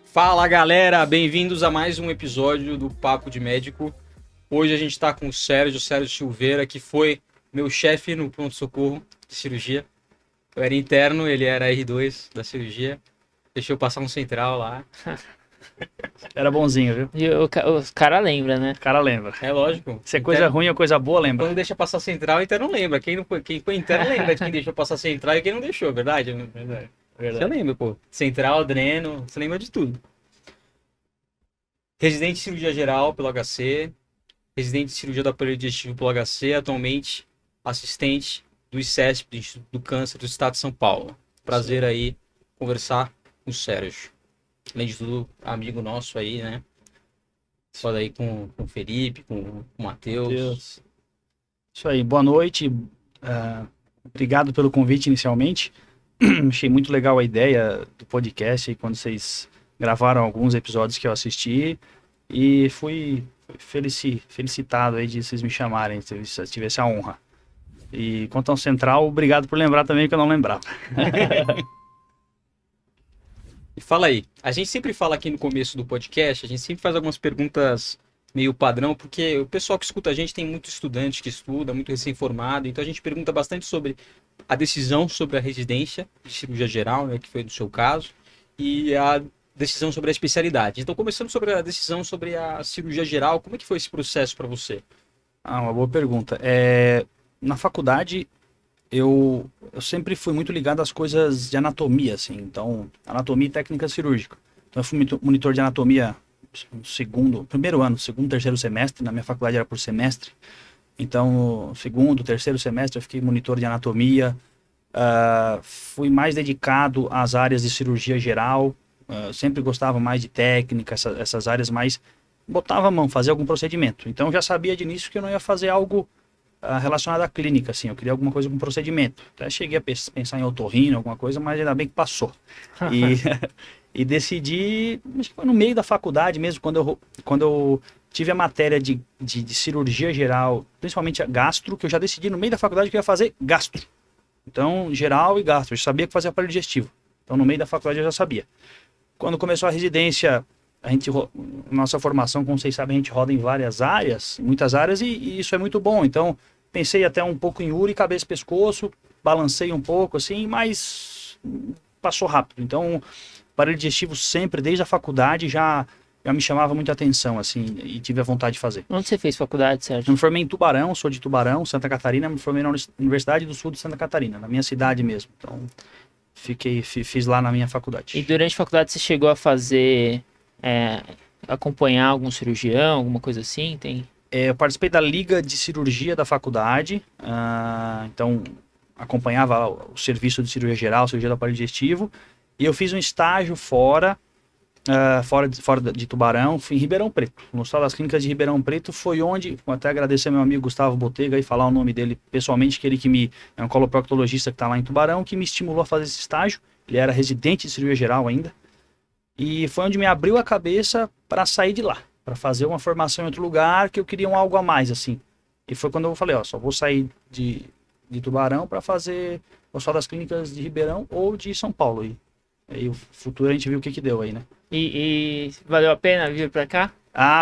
Fala galera, bem-vindos a mais um episódio do Papo de Médico. Hoje a gente tá com o Sérgio Silveira, que foi meu chefe no pronto-socorro de cirurgia. Eu era interno, ele era R2 da cirurgia. Deixou eu passar um central lá. Era bonzinho, viu? E o cara lembra, né? O cara lembra. É lógico. Se é coisa ruim ou coisa boa, lembra. Quando deixa passar central, então não lembra. Quem foi interno lembra de quem deixou passar central e quem não deixou, verdade? Verdade. Você lembra, pô. Central, dreno, você lembra de tudo. Residente de cirurgia geral pelo HC, residente de cirurgia do aparelho digestivo pelo HC, atualmente assistente do ICESP, do Instituto do Câncer do Estado de São Paulo. Prazer aí conversar com o Sérgio. Além de tudo, amigo nosso aí, né? Foda aí com o Felipe, com o Matheus. Isso aí, boa noite. Obrigado pelo convite inicialmente. Achei muito legal a ideia do podcast aí, quando vocês gravaram alguns episódios que eu assisti. E fui felicitado aí de vocês me chamarem, se tivesse a honra. E quanto ao Central, obrigado por lembrar também, que eu não lembrava. E fala aí, a gente sempre fala aqui no começo do podcast, a gente sempre faz algumas perguntas meio padrão, porque o pessoal que escuta a gente tem muito estudante que estuda, muito recém-formado, então a gente pergunta bastante sobre a decisão sobre a residência de cirurgia geral, né, que foi do seu caso, e a decisão sobre a especialidade. Então, começando sobre a decisão sobre a cirurgia geral, como é que foi esse processo para você? Uma boa pergunta. Na faculdade, eu sempre fui muito ligado às coisas de anatomia, assim. Então, anatomia e técnica cirúrgica. Então, eu fui monitor de anatomia no primeiro ano, segundo, terceiro semestre. Na minha faculdade era por semestre. Então, no segundo, terceiro semestre, eu fiquei monitor de anatomia. Fui mais dedicado às áreas de cirurgia geral. Sempre gostava mais de técnica, essas áreas mais... Botava a mão, fazia algum procedimento. Então, já sabia de início que eu não ia fazer algo relacionado à clínica, assim. Eu queria alguma coisa com procedimento. Até cheguei a pensar em otorrino, alguma coisa, mas ainda bem que passou. E decidi, acho que foi no meio da faculdade mesmo, quando eu tive a matéria de cirurgia geral, principalmente a gastro, que eu já decidi no meio da faculdade que eu ia fazer gastro. Então, geral e gastro. Eu já sabia que fazia aparelho digestivo. Então, no meio da faculdade eu já sabia. Quando começou a residência, nossa formação, como vocês sabem, a gente roda em muitas áreas, e isso é muito bom. Então, pensei até um pouco em URI, cabeça e pescoço, balancei um pouco, assim, mas passou rápido. Então, aparelho digestivo sempre, desde a faculdade, já me chamava muita atenção, assim, e tive a vontade de fazer. Onde você fez faculdade, Sérgio? Eu me formei em Tubarão, sou de Tubarão, Santa Catarina, me formei na Universidade do Sul de Santa Catarina, na minha cidade mesmo. Então, fiz lá na minha faculdade. E durante a faculdade você chegou a fazer, acompanhar algum cirurgião, alguma coisa assim? Eu participei da Liga de Cirurgia da faculdade, então acompanhava o serviço de cirurgia geral, cirurgia do aparelho digestivo, e eu fiz um estágio fora de Tubarão, fui em Ribeirão Preto. No Hospital das Clínicas de Ribeirão Preto foi onde, vou até agradecer meu amigo Gustavo Botega e falar o nome dele pessoalmente, que ele é um coloproctologista que está lá em Tubarão, que me estimulou a fazer esse estágio. Ele era residente de cirurgia geral ainda. E foi onde me abriu a cabeça para sair de lá, para fazer uma formação em outro lugar, que eu queria algo a mais, assim. E foi quando eu falei, só vou sair de Tubarão para fazer o Hospital das Clínicas de Ribeirão ou de São Paulo. E aí o futuro a gente viu o que deu aí, né? E valeu a pena vir pra cá?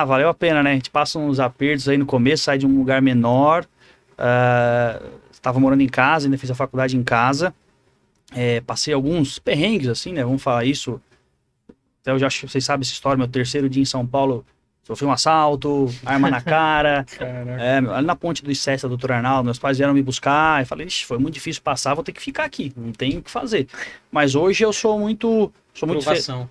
Valeu a pena, né? A gente passa uns apertos aí no começo, sai de um lugar menor. Estava morando em casa, ainda fiz a faculdade em casa. Passei alguns perrengues, assim, né? Vamos falar isso. Até eu já acho que vocês sabem essa história. Meu terceiro dia em São Paulo, sofri um assalto, arma na cara. Ali na ponte do ICESP, da Dr. Arnaldo, meus pais vieram me buscar. E falei, foi muito difícil passar, vou ter que ficar aqui. Não tenho o que fazer. Mas hoje eu sou muito... Provação.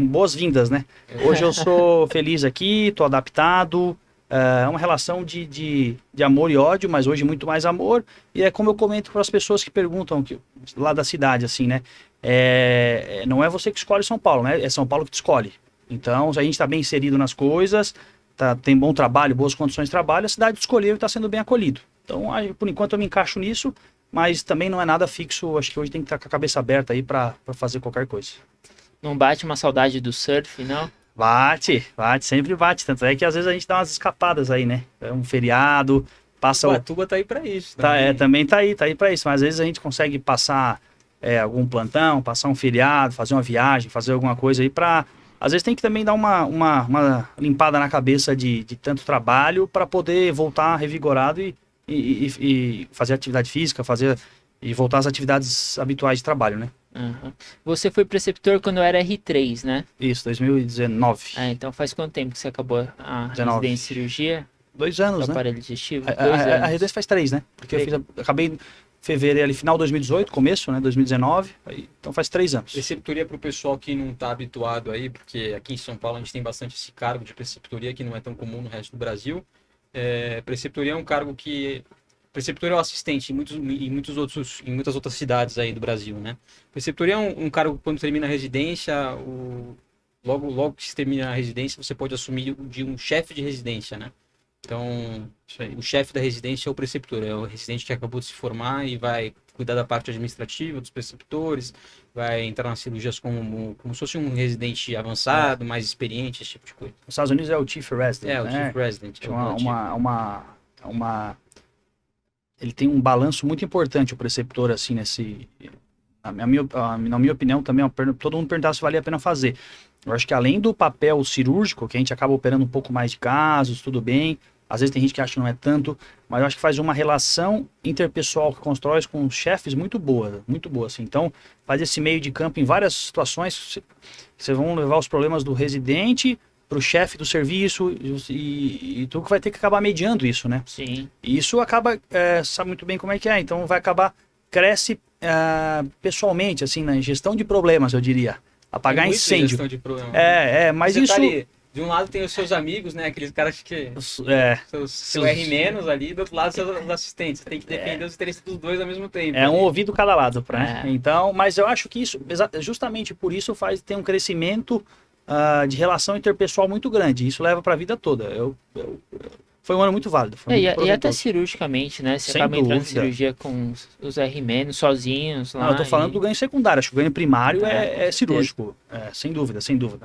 Boas-vindas, né? Hoje eu sou feliz aqui, tô adaptado, é uma relação de amor e ódio, mas hoje muito mais amor, e é como eu comento para as pessoas que perguntam lá da cidade, assim, né? Não é você que escolhe São Paulo, né? É São Paulo que te escolhe. Então, se a gente está bem inserido nas coisas, tem bom trabalho, boas condições de trabalho, a cidade escolheu e está sendo bem acolhido. Então, por enquanto eu me encaixo nisso, mas também não é nada fixo, acho que hoje tem que estar com a cabeça aberta aí para fazer qualquer coisa. Não bate uma saudade do surf, não? Bate, sempre bate. Tanto é que às vezes a gente dá umas escapadas aí, né? É um feriado, passa Ubatuba tá aí para isso. também tá aí para isso. Mas às vezes a gente consegue passar algum plantão, passar um feriado, fazer uma viagem, fazer alguma coisa aí para... Às vezes tem que também dar uma limpada na cabeça de tanto trabalho para poder voltar revigorado e fazer atividade física, e voltar às atividades habituais de trabalho, né? Uhum. Você foi preceptor quando era R3, né? Isso, 2019. Então faz quanto tempo que você acabou a 19. residência em cirurgia? 2 anos, Do né? aparelho digestivo? A 2 anos. residência faz 3, né? Porque acabei em fevereiro, ali, final de 2018, começo, né? 2019, então faz 3 anos. Preceptoria para o pessoal que não está habituado aí, porque aqui em São Paulo a gente tem bastante esse cargo de preceptoria que não é tão comum no resto do Brasil. Preceptoria é um cargo que... Preceptor é o assistente em muitas outras cidades aí do Brasil, né? Preceptoria é um cargo que quando termina a residência, logo que se termina a residência, você pode assumir de um chefe de residência, né? Então, o chefe da residência é o preceptor, é o residente que acabou de se formar e vai cuidar da parte administrativa dos preceptores, vai entrar nas cirurgias como se fosse um residente avançado, mais experiente, esse tipo de coisa. Nos Estados Unidos é o Chief Resident, o Chief Resident. Ele tem um balanço muito importante, o preceptor, assim, na minha opinião, também, todo mundo perguntava se valia a pena fazer. Eu acho que além do papel cirúrgico, que a gente acaba operando um pouco mais de casos, tudo bem, às vezes tem gente que acha que não é tanto, mas eu acho que faz uma relação interpessoal que constrói com os chefes muito boa, assim. Então, faz esse meio de campo em várias situações, vocês vão levar os problemas do residente para o chefe do serviço e tu que vai ter que acabar mediando isso, né? Sim. E isso acaba, sabe muito bem como é que é, então vai acabar, cresce pessoalmente, assim, na gestão de problemas, eu diria. Apagar incêndio. Mas você isso... Tá ali, de um lado tem os seus amigos, né? Aqueles caras que... Seu R- ali, do outro lado seus assistentes. Você tem que defender os interesses dos dois ao mesmo tempo. Um ouvido cada lado, Então, mas eu acho que isso, justamente por isso, tem um crescimento de relação interpessoal muito grande. Isso leva para a vida toda. Foi um ano muito válido. E até cirurgicamente, né? Você acaba entrando em cirurgia com os R- sozinhos lá. Não, eu tô falando do ganho secundário. Acho que o ganho primário é cirúrgico. Sem dúvida.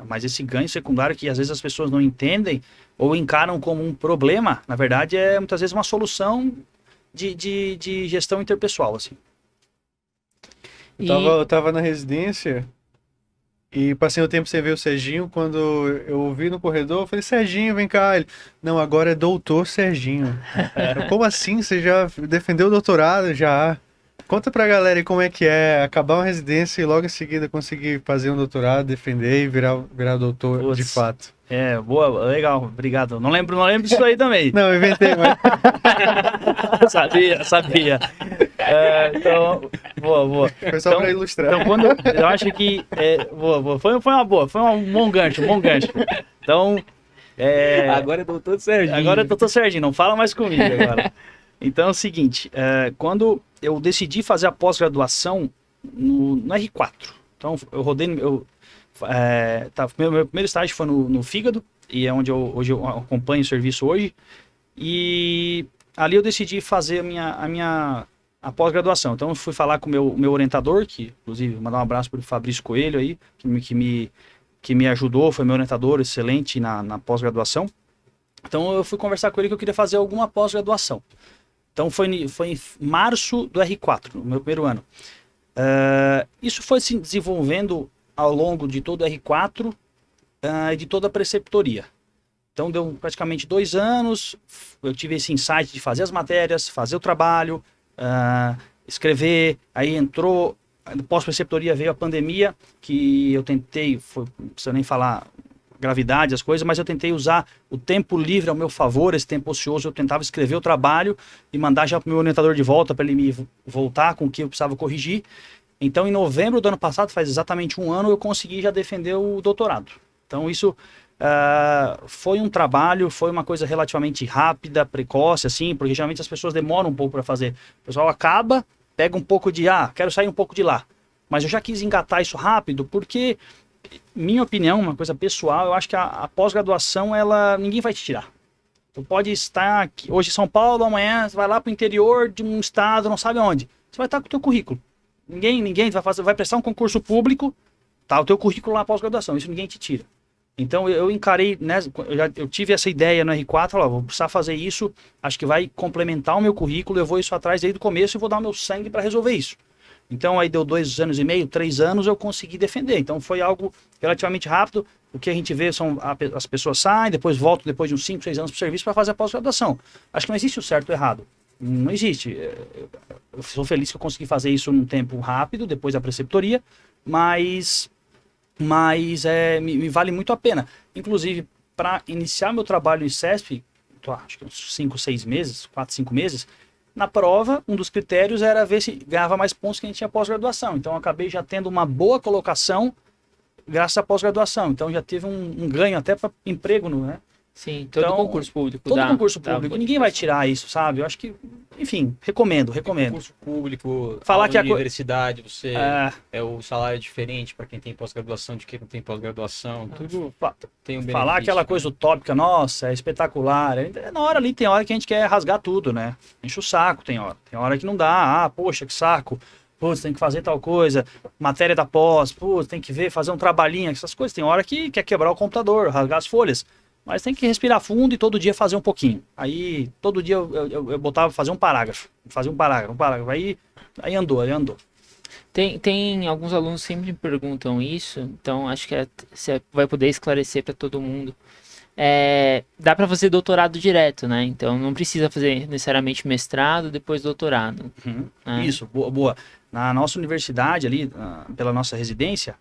Mas esse ganho secundário que às vezes as pessoas não entendem ou encaram como um problema, na verdade é muitas vezes uma solução de gestão interpessoal, assim. Eu tava na residência e passei um tempo sem ver o Serginho. Quando eu ouvi no corredor, eu falei, Serginho, vem cá. Ele, não, agora é doutor Serginho. Como assim? Você já defendeu o doutorado? Já. Conta pra galera aí como é que é acabar uma residência e logo em seguida conseguir fazer um doutorado, defender e virar doutor de fato. Boa, legal, obrigado. Não lembro disso aí também. Não, eu inventei, mas... Sabia. Então, boa. Foi só pra ilustrar. Então, eu acho que... boa. Foi uma boa, foi um bom gancho. Então... Agora é doutor Serginho. Agora é doutor Serginho, não fala mais comigo agora. Então é o seguinte, quando eu decidi fazer a pós-graduação no R4, então eu rodei... meu primeiro estágio foi no fígado, e é onde hoje eu acompanho o serviço hoje, e ali eu decidi fazer a pós-graduação. Então eu fui falar com o meu orientador, que inclusive mandar um abraço para o Fabrício Coelho aí, que me ajudou, foi meu orientador excelente na pós-graduação. Então eu fui conversar com ele que eu queria fazer alguma pós-graduação. Então foi em março do R4, no meu primeiro ano. Isso foi se desenvolvendo ao longo de todo o R4 e de toda a preceptoria. Então deu praticamente 2 anos, eu tive esse insight de fazer as matérias, fazer o trabalho, escrever, aí entrou, pós-preceptoria veio a pandemia, que eu tentei, não precisa nem falar gravidade, as coisas, mas eu tentei usar o tempo livre ao meu favor, esse tempo ocioso, eu tentava escrever o trabalho e mandar já para o meu orientador de volta, para ele me voltar com o que eu precisava corrigir. Então, em novembro do ano passado, faz exatamente 1 ano, eu consegui já defender o doutorado. Então, isso foi um trabalho, foi uma coisa relativamente rápida, precoce, assim, porque geralmente as pessoas demoram um pouco para fazer. O pessoal acaba, pega um pouco quero sair um pouco de lá. Mas eu já quis engatar isso rápido, porque, minha opinião, uma coisa pessoal, eu acho que a pós-graduação, ninguém vai te tirar. Tu pode estar aqui, hoje em São Paulo, amanhã você vai lá para o interior de um estado, não sabe onde. Você vai estar com o teu currículo. Ninguém vai prestar um concurso público, tá o teu currículo lá pós-graduação, isso ninguém te tira. Então eu encarei, né, eu tive essa ideia no R4, falei, ó, vou precisar fazer isso, acho que vai complementar o meu currículo, eu vou isso atrás desde o começo e vou dar o meu sangue para resolver isso. Então aí deu 2 anos e meio, 3 anos, eu consegui defender. Então foi algo relativamente rápido. O que a gente vê são as pessoas saem, depois voltam depois de uns 5, 6 anos para o serviço para fazer a pós-graduação. Acho que não existe o certo e o errado. Não existe. Eu sou feliz que eu consegui fazer isso num tempo rápido, depois da preceptoria, mas me vale muito a pena. Inclusive, para iniciar meu trabalho em CESP, acho que uns 5, 6 meses, 4, 5 meses, na prova, um dos critérios era ver se ganhava mais pontos que a gente tinha pós-graduação. Então, eu acabei já tendo uma boa colocação graças à pós-graduação. Então, já teve um ganho até para emprego, né? Sim, todo Então, concurso público Todo dá, concurso dá público, ninguém vai tirar isso, sabe? Eu acho que, enfim, recomendo. Concurso público, Falar aula que em universidade, você É, o salário é diferente para quem tem pós-graduação de quem não tem pós-graduação. Tudo tem um benefício. falar aquela coisa utópica, nossa, é espetacular. Na hora ali, tem hora que a gente quer rasgar tudo, né? Enche o saco, tem hora. Tem hora que não dá. Ah, poxa, que saco. Putz, tem que fazer tal coisa. Matéria da pós. Putz, tem que ver, fazer um trabalhinho. Essas coisas. Tem hora que quer quebrar o computador, rasgar as folhas. Mas tem que respirar fundo e todo dia fazer um pouquinho. Aí, todo dia eu botava fazer um parágrafo. Fazer um parágrafo. Aí andou. Tem alguns alunos que sempre me perguntam isso, então acho que você vai poder esclarecer para todo mundo. Dá para fazer doutorado direto, né? Então não precisa fazer necessariamente mestrado, depois doutorado. Né? Isso, boa. Na nossa universidade ali, pela nossa residência,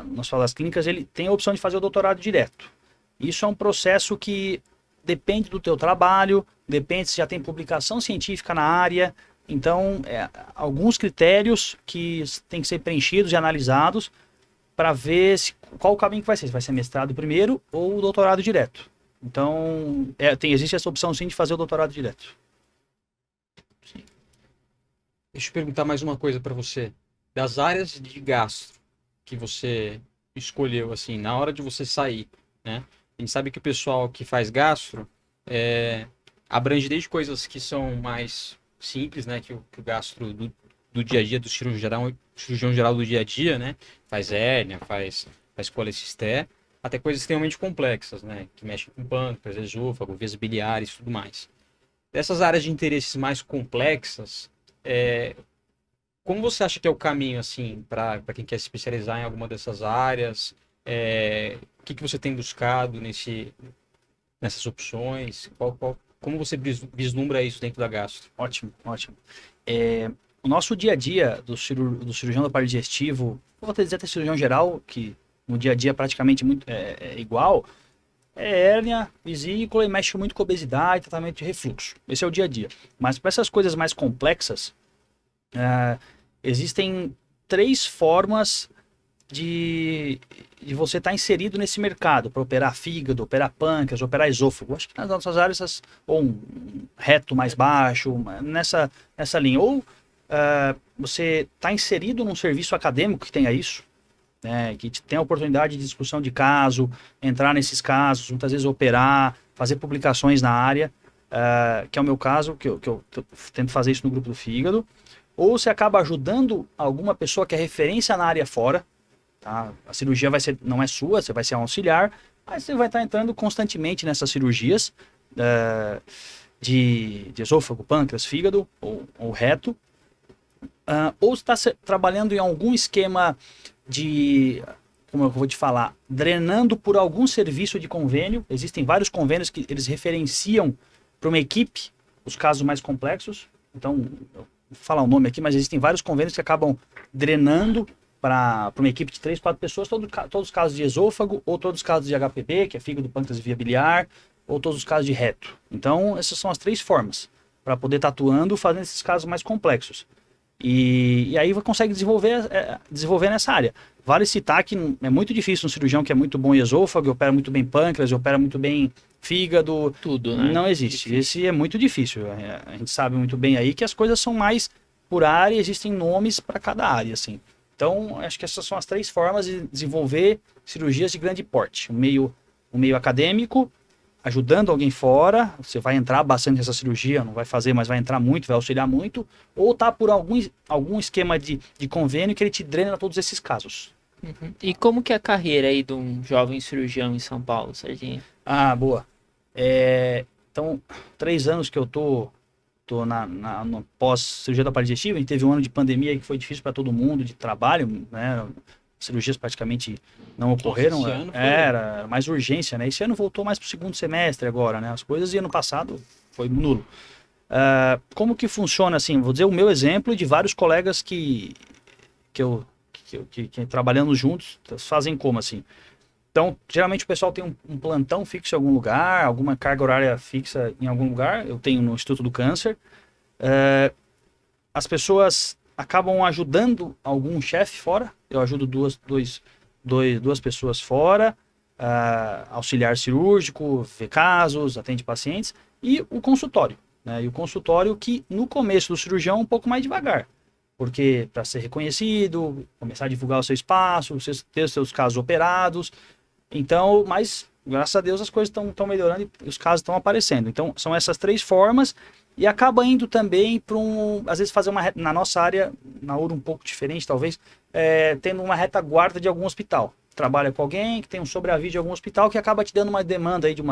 no Hospital das Clínicas, ele tem a opção de fazer o doutorado direto. Isso é um processo que depende do teu trabalho, depende se já tem publicação científica na área. Então, alguns critérios que têm que ser preenchidos e analisados para ver qual o caminho que vai ser. Se vai ser mestrado primeiro ou doutorado direto. Então, existe essa opção sim de fazer o doutorado direto. Deixa eu perguntar mais uma coisa para você. Das áreas de gastro que você escolheu, assim, na hora de você sair, né? A gente sabe que o pessoal que faz gastro abrange desde coisas que são mais simples, né? Que o gastro do dia a dia, do cirurgião geral do dia a dia, né? Faz hérnia, faz colecisté, até coisas extremamente complexas, né? Que mexem com pâncreas, esôfago, vias biliares e tudo mais. Dessas áreas de interesses mais complexas, como você acha que é o caminho, assim, para quem quer se especializar em alguma dessas áreas? O que você tem buscado nessas opções? Como você vislumbra isso dentro da gastro? Ótimo. O nosso dia a dia do cirurgião do aparelho digestivo, vou dizer até cirurgião geral, que no dia a dia praticamente é igual, hérnia, vesícula e mexe muito com obesidade, tratamento de refluxo. Esse é o dia a dia. Mas para essas coisas mais complexas, existem 3 formas de você estar inserido nesse mercado, para operar fígado, operar pâncreas, operar esôfago. Acho que nas nossas áreas, ou um reto mais baixo, nessa linha. Ou você está inserido num serviço acadêmico que tenha isso, né, que tem a oportunidade de discussão de caso, entrar nesses casos, muitas vezes operar, fazer publicações na área, que é o meu caso, que eu tento fazer isso no grupo do fígado. Ou você acaba ajudando alguma pessoa que é referência na área fora. Tá? A cirurgia não é sua, você vai ser um auxiliar, mas você vai estar entrando constantemente nessas cirurgias de esôfago, pâncreas, fígado ou reto. Ou está trabalhando em algum esquema como eu vou te falar, drenando por algum serviço de convênio. Existem vários convênios que eles referenciam para uma equipe os casos mais complexos. Então, eu vou falar o nome aqui, mas existem vários convênios que acabam drenando para uma equipe de 3, 4 pessoas, todos os casos de esôfago, ou todos os casos de HPB, que é fígado, pâncreas e via biliar, ou todos os casos de reto. Então, essas são as 3 formas para poder estar atuando fazendo esses casos mais complexos. E aí você consegue desenvolver nessa área. Vale citar que é muito difícil um cirurgião que é muito bom em esôfago, opera muito bem pâncreas, opera muito bem fígado. Tudo, né? Não existe. Esse é muito difícil. A gente sabe muito bem aí que as coisas são mais por área, existem nomes para cada área, assim. Então, acho que essas são as 3 formas de desenvolver cirurgias de grande porte. Um meio acadêmico, ajudando alguém fora, você vai entrar bastante nessa cirurgia, não vai fazer, mas vai entrar muito, vai auxiliar muito, ou tá por algum esquema de convênio que ele te drena todos esses casos. Uhum. E como que é a carreira aí de um jovem cirurgião em São Paulo, Serginho? Ah, boa. Então, 3 anos que eu tô no pós-cirurgia da parte digestiva. A gente teve um ano de pandemia que foi difícil para todo mundo, de trabalho, né? Cirurgias praticamente não ocorreram. esse ano foi- Era mais urgência, né? Esse ano voltou mais pro segundo semestre agora, né? As coisas, e ano passado foi nulo. Como que funciona assim? Vou dizer o meu exemplo de vários colegas que trabalhando juntos fazem como assim. Então, geralmente o pessoal tem um plantão fixo em algum lugar, alguma carga horária fixa em algum lugar. Eu tenho no Instituto do Câncer. As pessoas acabam ajudando algum chefe fora. Eu ajudo duas pessoas fora, auxiliar cirúrgico, vê casos, atende pacientes, e o consultório. Né? E o consultório que no começo do cirurgião é um pouco mais devagar. Porque para ser reconhecido, começar a divulgar o seu espaço, ter os seus casos operados. Então, mas graças a Deus as coisas estão melhorando e os casos estão aparecendo. Então, são essas 3 formas e acaba indo também para às vezes fazer na nossa área, na URA um pouco diferente talvez, tendo uma retaguarda de algum hospital. Trabalha com alguém que tem um sobreaviso de algum hospital que acaba te dando uma demanda aí de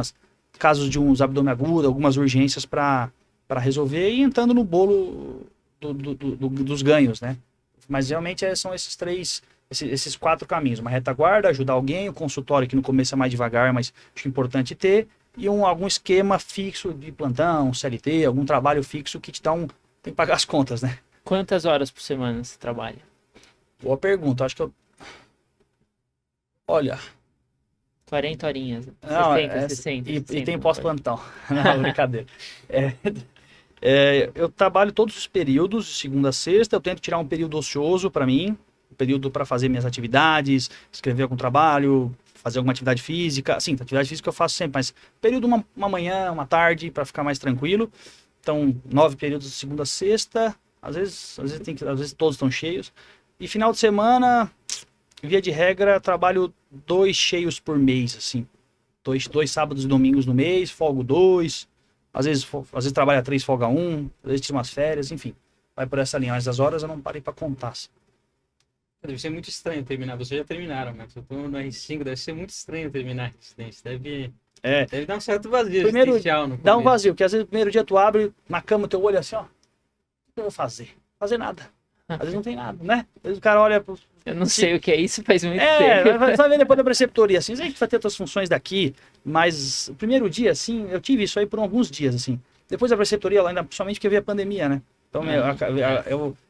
casos de uns abdômen agudo, algumas urgências para resolver e entrando no bolo dos ganhos, né? Mas realmente são esses 4 caminhos. Uma retaguarda, ajudar alguém, o consultório que no começo é mais devagar, mas acho importante ter, e algum esquema fixo de plantão, CLT, algum trabalho fixo que te dá tem que pagar as contas, né? Quantas horas por semana você trabalha? Boa pergunta, acho que olha, 40 horinhas, não, 60. e 60, tem uma pós-plantão. Não, brincadeira. Eu trabalho todos os períodos, de segunda a sexta, eu tento tirar um período ocioso para mim, um período para fazer minhas atividades, escrever algum trabalho, fazer alguma atividade física. Sim, atividade física eu faço sempre, mas período uma manhã, uma tarde, para ficar mais tranquilo. Então, 9 períodos de segunda a sexta, às vezes todos estão cheios. E final de semana, via de regra, trabalho 2 cheios por mês, assim. Dois sábados e domingos no mês, folgo 2. Às vezes trabalha 3, folga 1. Às vezes tira umas férias, enfim. Vai por essa linha. Mas as horas eu não parei pra contar. Assim. Deve ser muito estranho terminar. Vocês já terminaram, mas eu tô no R5, deve ser muito estranho terminar a residência. Deve dar um certo vazio Primeiro, existencial no dá um começo. vazio, porque às vezes no primeiro dia tu abre na cama o teu olho assim, ó. O que eu vou fazer? Fazer nada. Às vezes não tem nada, né? Às vezes o cara olha pro... Eu não sei o que é isso, faz muito tempo. Vai ver depois da preceptoria, assim, a gente vai ter tuas funções daqui, mas o primeiro dia, assim, eu tive isso aí por alguns dias, assim. Depois da preceptoria, ainda principalmente porque veio a pandemia, né? Então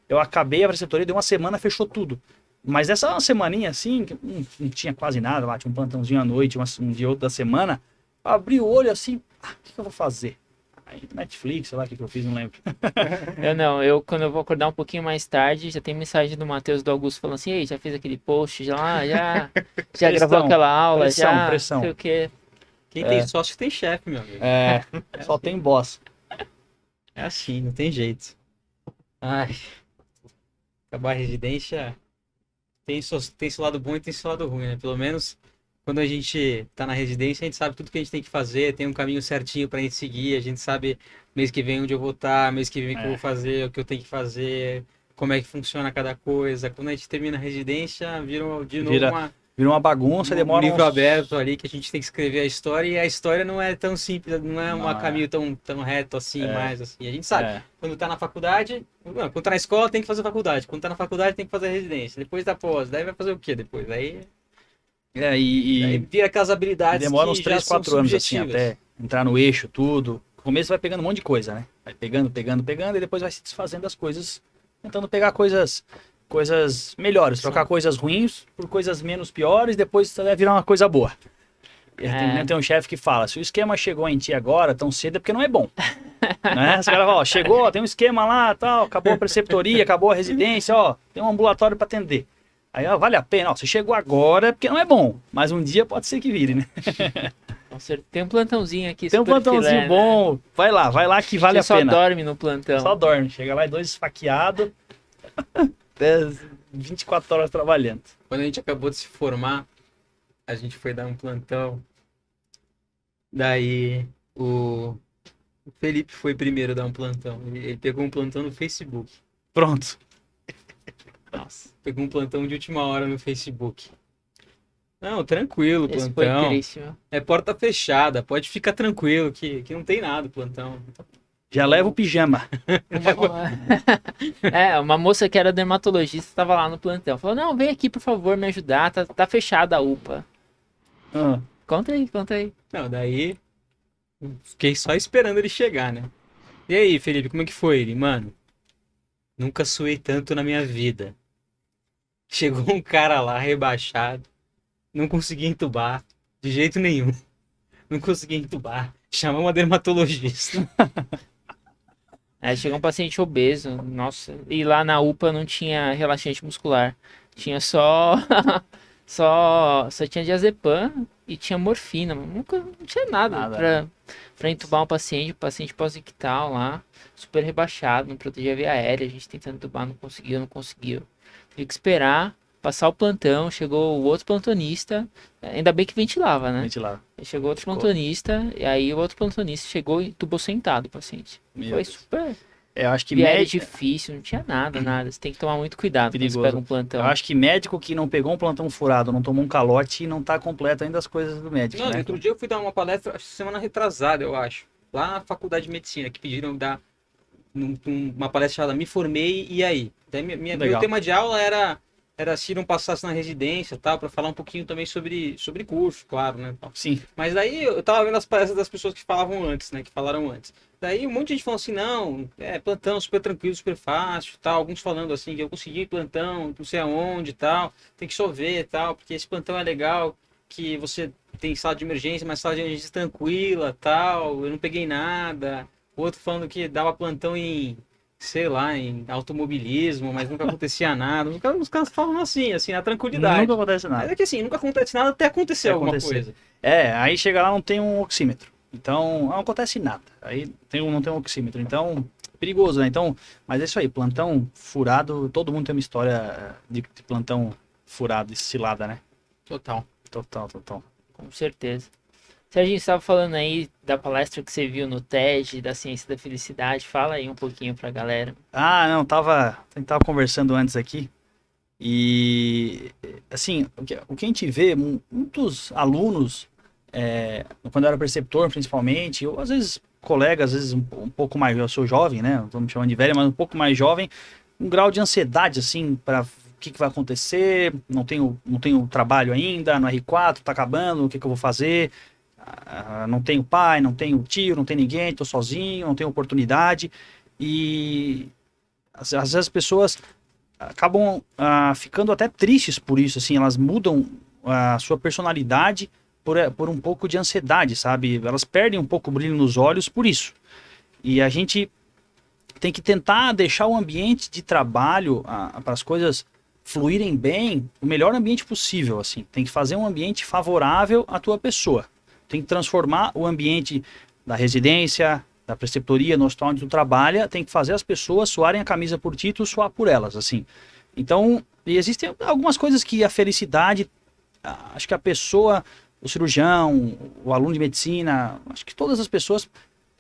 eu acabei a preceptoria, deu uma semana, fechou tudo. Mas essa uma semaninha, assim, que não tinha quase nada lá, tinha um plantãozinho à noite, um dia outro da semana, abri o olho assim, o que eu vou fazer? Aí, Netflix, sei lá o que eu fiz, não lembro. Quando eu vou acordar um pouquinho mais tarde, já tem mensagem do Matheus do Augusto falando assim, ei, já fez aquele post, já gravou aquela aula, pressão. Não sei o quê. Quem tem sócio tem chefe, meu amigo. Só tem boss. É assim, não tem jeito. Ai, acabar a residência tem seu lado bom e tem seu lado ruim, né? Pelo menos quando a gente tá na residência, a gente sabe tudo que a gente tem que fazer, tem um caminho certinho pra gente seguir, a gente sabe mês que vem onde eu vou estar, mês que vem o que eu vou fazer, o que eu tenho que fazer, como é que funciona cada coisa. Quando a gente termina a residência, vira uma bagunça, demora livro aberto ali que a gente tem que escrever a história e a história não é tão simples, não é um caminho tão reto assim, mais assim. A gente sabe, quando tá na faculdade, quando tá na escola tem que fazer faculdade, quando tá na faculdade tem que fazer residência, depois da pós, daí vai fazer o quê depois? Aí vira aquelas habilidades demora que uns já 3, são 4 anos assim, subjetivas. até entrar no eixo, tudo. No começo vai pegando um monte de coisa, né? Vai pegando, e depois vai se desfazendo das coisas, tentando pegar coisas melhores, trocar coisas ruins por coisas menos piores, depois vai virar uma coisa boa. Tem um chefe que fala, se o esquema chegou em ti agora, tão cedo, é porque não é bom. Né? Os caras falam, chegou, tem um esquema lá, tal, acabou a preceptoria, acabou a residência, tem um ambulatório para atender. Aí, vale a pena, você chegou agora, é porque não é bom, mas um dia pode ser que vire, né? Tem um plantãozinho aqui, tem um plantãozinho filé, bom, né? Vai lá que vale a pena. Só dorme no plantão. Só dorme, chega lá e 2 esfaqueados, 24 horas trabalhando. Quando a gente acabou de se formar, a gente foi dar um plantão. Daí o Felipe foi primeiro dar um plantão. Ele pegou um plantão no Facebook. Pronto. Nossa, Pegou um plantão de última hora no Facebook. Não, tranquilo, esse foi plantão. triste, meu. É porta fechada, pode ficar tranquilo que não tem nada, plantão. Já leva o pijama. Uma moça que era dermatologista estava lá no plantão. Falou, não, vem aqui, por favor, me ajudar. Tá fechada a UPA. Ah, Conta aí, conta aí. Não, daí fiquei só esperando ele chegar, né? E aí, Felipe, como é que foi ele? Mano, nunca suei tanto na minha vida. Chegou um cara lá, rebaixado. Não consegui entubar, de jeito nenhum. Não consegui entubar. Chamou uma dermatologista. Aí chegou um paciente obeso, nossa. E lá na UPA não tinha relaxante muscular. Tinha só... só tinha diazepam e tinha morfina. Nunca, não tinha nada, pra entubar um paciente. O paciente pós-ictal lá, super rebaixado, não protegia a via aérea. A gente tentando entubar, não conseguiu. Teve que esperar, passar o plantão. Chegou o outro plantonista. Ainda bem que ventilava, né? ventilador. Chegou outro Ficou. plantonista, e aí o outro plantonista chegou e entubou sentado o paciente. Meu Foi Deus. super... Eu acho que Via aérea médico. difícil, não tinha nada. Você tem que tomar muito cuidado quando você Perigoso. pega um plantão. Eu acho que médico que não pegou um plantão furado, não tomou um calote, não tá completo ainda as coisas do médico, Não, né? outro dia eu fui dar uma palestra, acho que semana retrasada, eu acho. Lá na faculdade de medicina, que pediram dar uma palestra chamada Me Formei, e aí? Daí meu Legal. tema de aula era se não passasse na residência, tal, para falar um pouquinho também sobre curso, claro, né? Tal. Sim. Mas daí eu tava vendo as palestras das pessoas que falavam antes, né? Que falaram antes. Daí um monte de gente falou assim, não, plantão super tranquilo, super fácil, tal. Alguns falando assim, que eu consegui plantão, não sei aonde, tal. Tem que chover, tal, porque esse plantão é legal, que você tem sala de emergência, mas sala de emergência tranquila, tal. Eu não peguei nada. Outro falando que dava plantão em, sei lá, em automobilismo, mas nunca acontecia nada. Os caras falam assim, na tranquilidade. Nunca acontece Mas nada. é que assim, nunca acontece nada até acontecer Até alguma acontecer. coisa. Aí chega lá não tem um oxímetro. Então, não acontece nada. Aí não tem um oxímetro. Então, perigoso, né? Então, mas é isso aí, plantão furado, todo mundo tem uma história de plantão furado, cilada, né? Total. Total. Com certeza. Serginho, você estava falando aí da palestra que você viu no TED, da ciência da felicidade. Fala aí um pouquinho pra galera. Ah, não, tava conversando antes aqui. E, assim, o que a gente vê, muitos alunos, quando eu era preceptor principalmente, ou às vezes colegas, às vezes um pouco mais, eu sou jovem, né, não tô me chamando de velho, mas um pouco mais jovem, um grau de ansiedade, assim, para o que vai acontecer, não tenho trabalho ainda, no R4, tá acabando, o que eu vou fazer, não tenho pai, não tenho tio, não tenho ninguém, tô sozinho, não tenho oportunidade, e às vezes as pessoas acabam ficando até tristes por isso, assim, elas mudam a sua personalidade por um pouco de ansiedade, sabe? Elas perdem um pouco o brilho nos olhos por isso. E a gente tem que tentar deixar o ambiente de trabalho para as coisas fluírem bem, o melhor ambiente possível, assim. Tem que fazer um ambiente favorável à tua pessoa. Tem que transformar o ambiente da residência, da preceptoria, no hospital onde tu trabalha, tem que fazer as pessoas suarem a camisa por ti e tu suar por elas, assim. Então, existem algumas coisas que a felicidade, acho que a pessoa, o cirurgião, o aluno de medicina, acho que todas as pessoas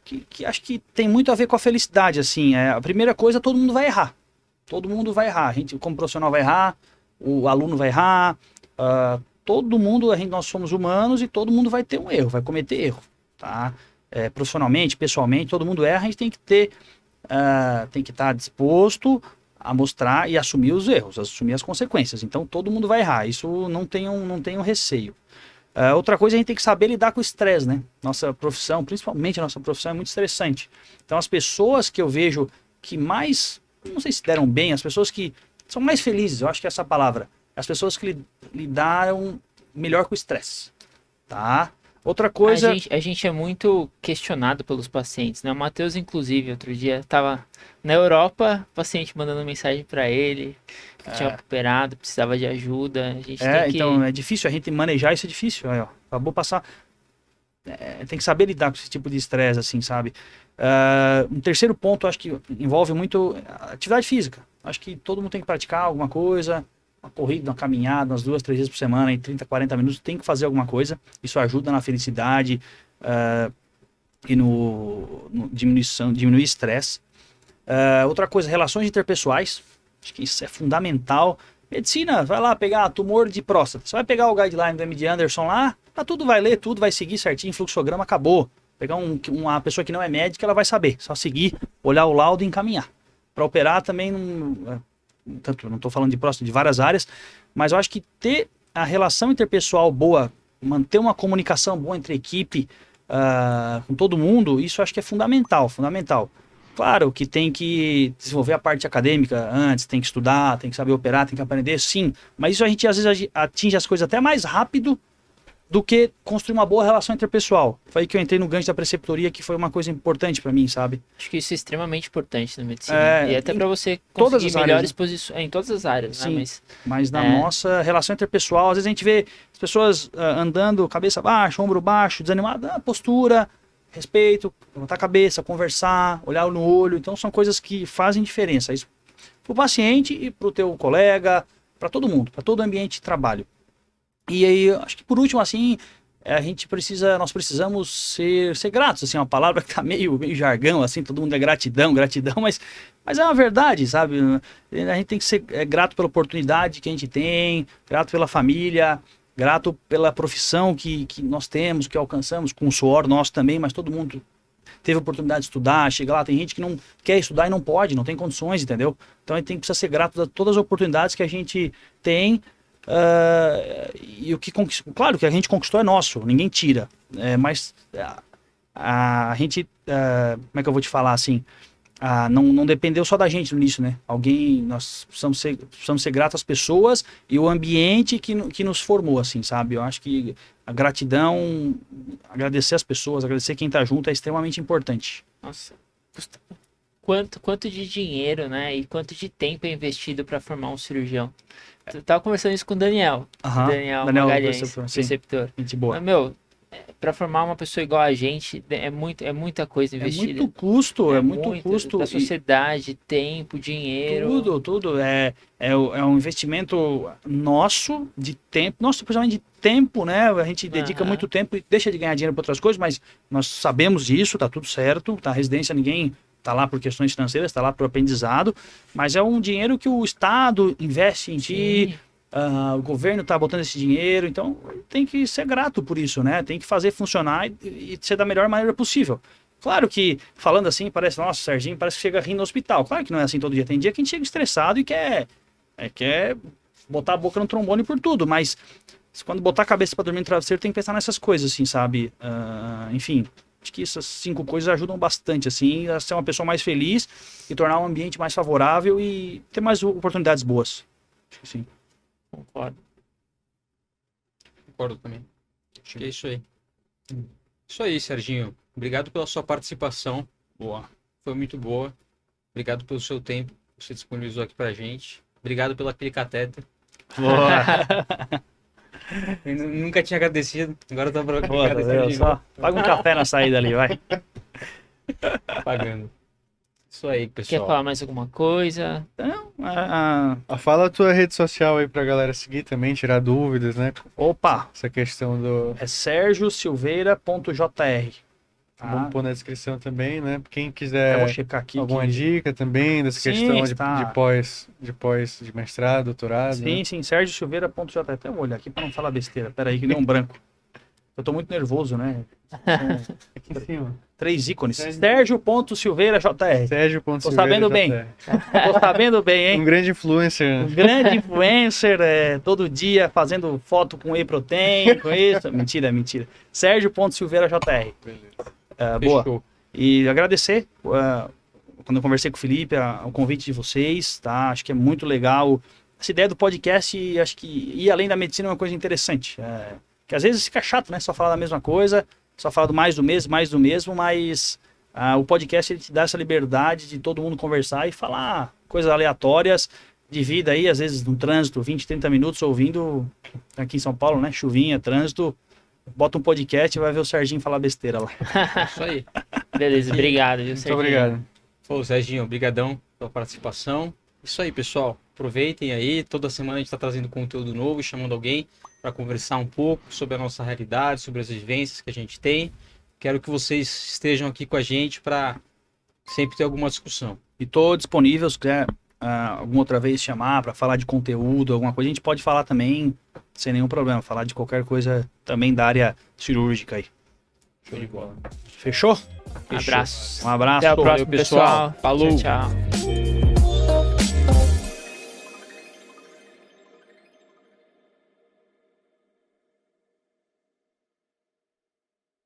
que acho que tem muito a ver com a felicidade, assim. A primeira coisa, todo mundo vai errar. Todo mundo vai errar. A gente, como profissional, vai errar, o aluno vai errar, todo mundo, nós somos humanos e todo mundo vai ter um erro, vai cometer erro, tá? Profissionalmente, pessoalmente, todo mundo erra, a gente tem que estar disposto a mostrar e assumir os erros, assumir as consequências. Então, todo mundo vai errar, isso não tenham receio. Outra coisa, a gente tem que saber lidar com o estresse, né? Nossa profissão, principalmente a nossa profissão, é muito estressante. Então, as pessoas que eu vejo que mais, não sei se deram bem, as pessoas que são mais felizes, eu acho que é essa palavra, as pessoas que lidaram melhor com o estresse, tá? Outra coisa... A gente é muito questionado pelos pacientes, né? O Matheus, inclusive, outro dia estava na Europa, paciente mandando mensagem para ele, que tinha operado, precisava de ajuda. A gente tem que... Então é difícil, a gente manejar isso é difícil. Aí, ó, acabou passar... tem que saber lidar com esse tipo de estresse, assim, sabe? Um terceiro ponto, acho que envolve muito atividade física. Acho que todo mundo tem que praticar alguma coisa... Uma corrida, uma caminhada, umas 2, 3 vezes por semana, em 30, 40 minutos, tem que fazer alguma coisa. Isso ajuda na felicidade e no diminuir estresse. Outra coisa, relações interpessoais. Acho que isso é fundamental. Medicina, vai lá pegar tumor de próstata. Você vai pegar o guideline do MD Anderson lá, tá tudo, vai ler, tudo vai seguir certinho, fluxograma, acabou. Pegar uma pessoa que não é médica, ela vai saber. Só seguir, olhar o laudo e encaminhar. Para operar também, tanto não estou falando de próstata, de várias áreas, mas eu acho que ter a relação interpessoal boa, manter uma comunicação boa entre a equipe, com todo mundo, isso eu acho que é fundamental, fundamental. Claro que tem que desenvolver a parte acadêmica antes, tem que estudar, tem que saber operar, tem que aprender, sim. Mas isso a gente às vezes atinge as coisas até mais rápido do que construir uma boa relação interpessoal. Foi aí que eu entrei no gancho da preceptoria, que foi uma coisa importante para mim, sabe? Acho que isso é extremamente importante na medicina. E até para você todas conseguir as áreas, melhores posições em todas as áreas, sim, né? Mas na nossa relação interpessoal, às vezes a gente vê as pessoas andando, cabeça baixa, ombro baixo, desanimada, postura, respeito, levantar a cabeça, conversar, olhar no olho. Então são coisas que fazem diferença. Isso para o paciente e para o teu colega, para todo mundo, para todo o ambiente de trabalho. E aí, acho que por último, assim, nós precisamos ser gratos, assim, é uma palavra que tá meio jargão, assim, todo mundo é gratidão, mas é uma verdade, sabe? A gente tem que ser grato pela oportunidade que a gente tem, grato pela família, grato pela profissão que nós temos, que alcançamos, com o suor nosso também, mas todo mundo teve a oportunidade de estudar, chega lá, tem gente que não quer estudar e não pode, não tem condições, entendeu? Então a gente precisa ser grato a todas as oportunidades que a gente tem. E o que claro que a gente conquistou é nosso, ninguém tira, mas a gente, como é que eu vou te falar assim, não dependeu só da gente no início, né? Nós precisamos ser gratos às pessoas e o ambiente que nos formou, assim, sabe? Eu acho que a gratidão, agradecer as pessoas, agradecer quem tá junto é extremamente importante. Nossa, quanto de dinheiro, né? E quanto de tempo é investido para formar um cirurgião? Eu tava conversando isso com o Daniel. Daniel Magalhães, preceptor. Gente boa. Mas, para formar uma pessoa igual a gente, é muita coisa investida. É muito custo. Da sociedade, tempo, dinheiro. Tudo. É um investimento nosso, de tempo. Nosso, principalmente de tempo, né? A gente dedica muito tempo e deixa de ganhar dinheiro para outras coisas, mas nós sabemos disso, tá tudo certo. Tá, a residência, ninguém tá lá por questões financeiras, tá lá por aprendizado, mas é um dinheiro que o Estado investe em ti, o governo tá botando esse dinheiro, então tem que ser grato por isso, né? Tem que fazer funcionar e ser da melhor maneira possível. Claro que, falando assim, parece, nossa, Serginho parece que chega rindo no hospital. Claro que não é assim todo dia. Tem dia que a gente chega estressado e quer botar a boca no trombone por tudo, mas quando botar a cabeça para dormir no travesseiro tem que pensar nessas coisas, assim, sabe? Enfim, acho que essas 5 coisas ajudam bastante, assim, a ser uma pessoa mais feliz e tornar um ambiente mais favorável e ter mais oportunidades boas. Acho que sim. Concordo também. Acho que é isso aí. Isso aí, Serginho. Obrigado pela sua participação. Boa. Foi muito boa. Obrigado pelo seu tempo que você disponibilizou aqui pra gente. Obrigado pelo aquele catéter. Boa. Eu nunca tinha agradecido. Agora eu tô pra agradecer. Paga um café na saída ali, vai. Pagando. Isso aí, pessoal. Quer falar mais alguma coisa? Então, Fala a tua rede social aí pra galera seguir também, tirar dúvidas, né? Opa! Essa questão do... É sergiosilveira.jr. Vamos pôr na descrição também, né? Quem Eu quiser vou checar aqui. alguma dica também dessa Sim, questão está. de mestrado, doutorado. Sim, né? sim, sergiosilveira.jr. Até vou olhar aqui pra não falar besteira. Pera aí que deu um branco. Eu tô muito nervoso, né? São Aqui em cima. 3 ícones. Sergio.silveira.jr. Sérgio.silveira. Tô sabendo bem. Tô sabendo bem, hein? Um grande influencer. Um grande influencer, todo dia fazendo foto com whey protein, com isso. Mentira. Sergio.silveira.jr. Boa. Fechou. E agradecer, quando eu conversei com o Felipe, o convite de vocês, tá? Acho que é muito legal. Essa ideia do podcast, acho que ir além da medicina é uma coisa interessante. Que às vezes fica chato, né? Só falar da mesma coisa, só falar do mais do mesmo, mas o podcast ele te dá essa liberdade de todo mundo conversar e falar coisas aleatórias de vida aí, às vezes no trânsito, 20, 30 minutos ouvindo, aqui em São Paulo, né? Chuvinha, trânsito, bota um podcast e vai ver o Serginho falar besteira lá. Isso aí. Beleza, obrigado, viu, Muito Serginho? obrigado. Pô, Serginho, obrigadão pela participação. Isso aí, pessoal. Aproveitem aí. Toda semana a gente está trazendo conteúdo novo, chamando alguém para conversar um pouco sobre a nossa realidade, sobre as vivências que a gente tem. Quero que vocês estejam aqui com a gente para sempre ter alguma discussão. E tô disponível, se quiser alguma outra vez chamar para falar de conteúdo, alguma coisa, a gente pode falar também sem nenhum problema. Falar de qualquer coisa também da área cirúrgica aí. Show de bola. Fechou? Abraços. Um abraço. Até a próxima, pessoal. pessoal. Falou. Tchau, tchau.